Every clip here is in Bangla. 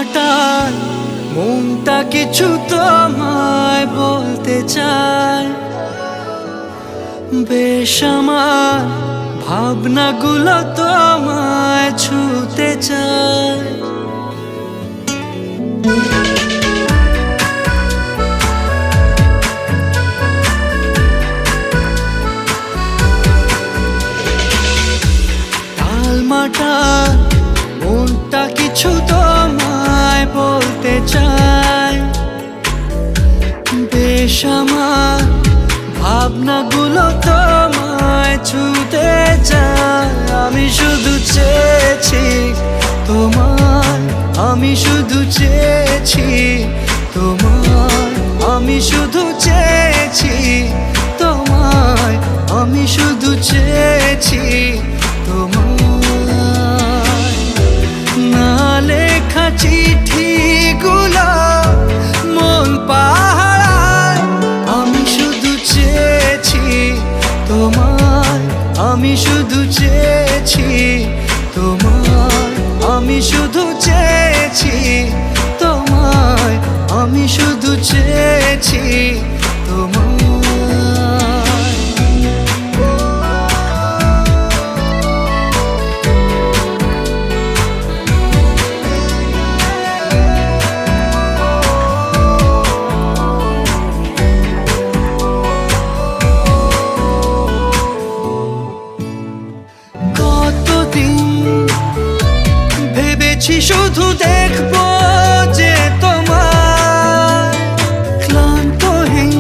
মাটাল মনটা কিছু তোমায় বলতে চায়। বেশ আমার ভাবনাগুলো তোমায় ছুতে চায়। টালমাটাল মনটা কিছু তোমায় বলতে চায়। বেশ আমার ভাবনাগুলো তোমায় ছুতে চায়। আমি শুধু চেয়েছি তোমায়, আমি শুধু চেয়েছি তোমায়, আমি শুধু চেয়েছি তোমায়, আমি শুধু চেয়েছি তোমায়। না লেখা চিঠিগুলো মন পাহারায়। আমি শুধু চেয়েছি তোমায়, আমি শুধু চেয়েছি তোমায়, আমি শুধু চেয়েছি তোমায়, আমি শুধু চেয়েছি তোমায়। ভেবেছি শুধু দেখবো যে তোমার ক্লান্তহীন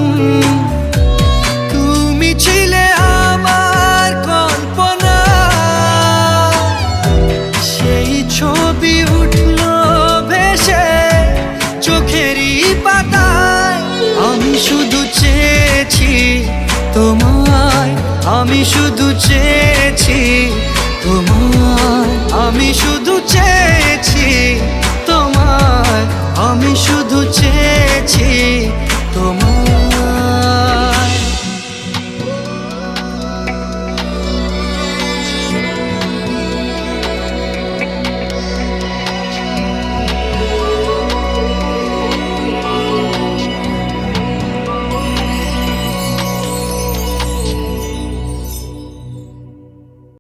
তুমি ছিলে আমার কল্পনা। সেই ছবি উঠলো ভেসে চোখেরই পাতায়। আমি শুধু চেয়েছি তোমায়, আমি শুধু চেয়েছি তোমায়, আমি শুধু চেয়েছি